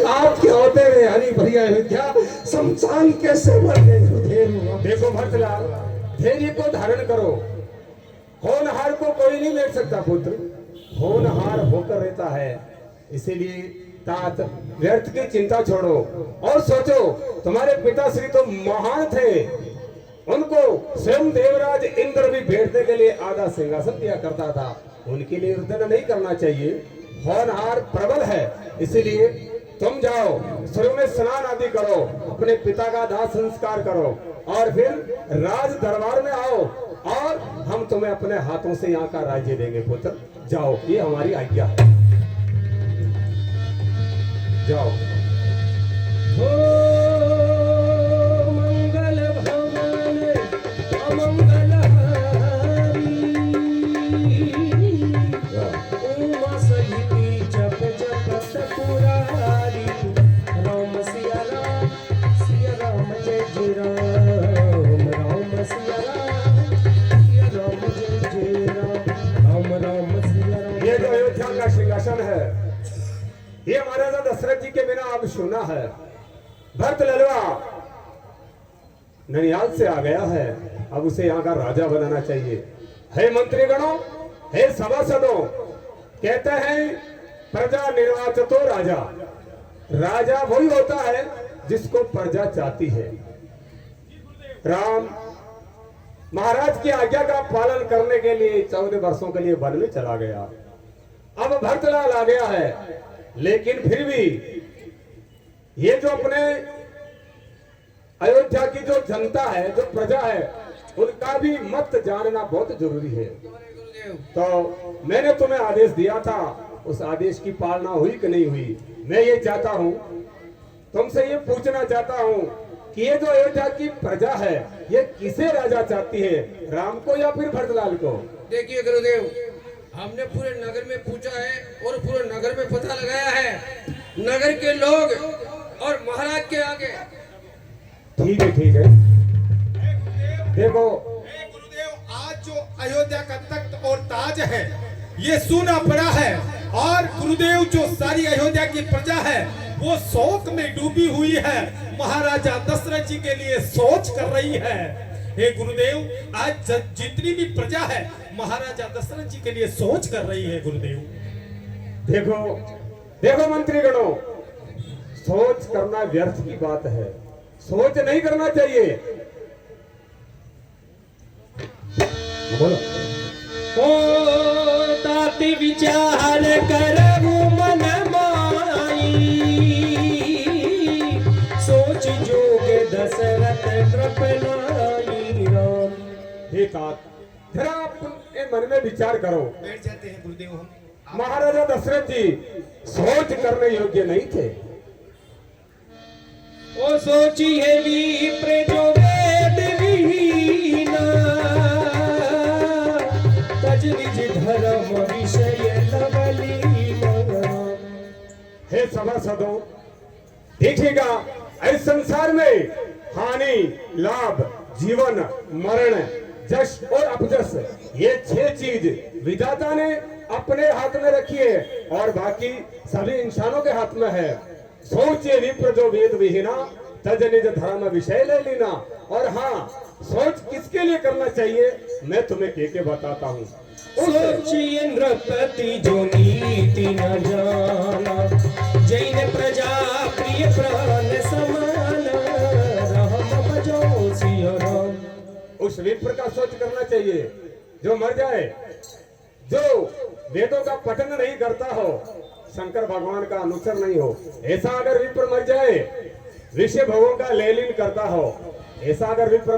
आप के होते हुए हरी भरी अयोध्या शमशान कैसे बन गई गुरुदेव? देखो भरतलाल, धैर्य को धारण करो। होनहार को कोई नहीं मिट सकता पुत्र, होनहार होकर रहता है। इसीलिए तात व्यर्थ की चिंता छोड़ो और सोचो, तुम्हारे पिताश्री तो महान थे, उनको स्वयं देवराज इंद्र भी बैठने के लिए आधा सिंहासन दिया करता था। उनके लिए युद्ध नहीं करना चाहिए, होनहार प्रबल है। इसीलिए तुम जाओ, सूर्य में स्नान आदि करो, अपने पिता का दाह संस्कार करो और फिर राज दरबार में आओ और हम तुम्हें अपने हाथों से यहाँ का राज्य देंगे पुत्र। जाओ, ये हमारी आज्ञा है। जाओ। मंगल भवन अमंगल हारी, उमा सहिती जप जपत पुरारी। राम सिया राम जय जय राम, राम सिया राम जय जय राम, राम राम सिया राम। ये जो अयोध्या का सिंहासन है, ये महाराजा दशरथ जी के बिना अब सुना है। भरत ललवा ननिहाल से आ गया है, अब उसे यहाँ का राजा बनाना चाहिए। हे मंत्रीगणों, हे सभासदों, कहते हैं प्रजा निर्वाचितो राजा। राजा वही होता है जिसको प्रजा चाहती है। राम महाराज की आज्ञा का पालन करने के लिए 14 वर्षों के लिए वन में चला गया। अब भरतलाल आ गया है, लेकिन फिर भी ये जो अपने अयोध्या की जो जनता है, जो प्रजा है, उनका भी मत जानना बहुत जरूरी है। तो मैंने तुम्हें आदेश दिया था, उस आदेश की पालना हुई कि नहीं हुई? मैं ये चाहता हूं, तुमसे ये पूछना चाहता हूं कि ये जो अयोध्या की प्रजा है, ये किसे राजा चाहती है, राम को या फिर भरतलाल को? देखिए गुरुदेव, हमने पूरे नगर में पूछा है और पूरे नगर में पता लगाया है, नगर के लोग और महाराज के आगे। ठीक है, ठीक है। देखो गुरुदेव, आज जो अयोध्या का तख्त और ताज है, ये सूना पड़ा है और गुरुदेव जो सारी अयोध्या की प्रजा है वो शोक में डूबी हुई है। महाराजा दशरथ जी के लिए सोच कर रही है। हे गुरुदेव, आज जितनी भी प्रजा है महाराजा दशरथ जी के लिए सोच कर रही है गुरुदेव। देखो देखो मंत्रीगणों, सोच करना व्यर्थ की बात है, सोच नहीं करना चाहिए। बोलो। ओ ताति विचार करहु मन माई, सोच जोग दशरथ कृपनाई राम। हे तात, जरा अपने मन में विचार करो। बैठ जाते हैं गुरुदेव हम। महाराजा दशरथ जी सोच करने योग्य नहीं थे। ओ सोची है विप्र जो वेद विहीना, तज निज धर्म विषय लवलीना। हे सभासदों, देखिएगा, इस संसार में हानि, लाभ, जीवन, मरण, जश और अपजश, ये 6 चीज विधाता ने अपने हाथ में रखी है और बाकी सभी इंसानों के हाथ में है। सोचिए विप्र जो वेद विहीना, तज निज धर्म विषय ले लेना। और हाँ, सोच किसके लिए करना चाहिए मैं तुम्हें के बताता हूँ। सोचिए नृपति जो नीति न जाना, जैन प्रजा प्रिय प्राण समान, राम भजो सिया राम। उस विप्र का सोच करना चाहिए जो मर जाए, जो वेदों का पठन नहीं करता हो, शंकर भगवान का अनुसर नहीं हो। ऐसा अगर विप्र मर जाए, ऋषि भगवान का लेलिन करता हो, ऐसा अगर विप्र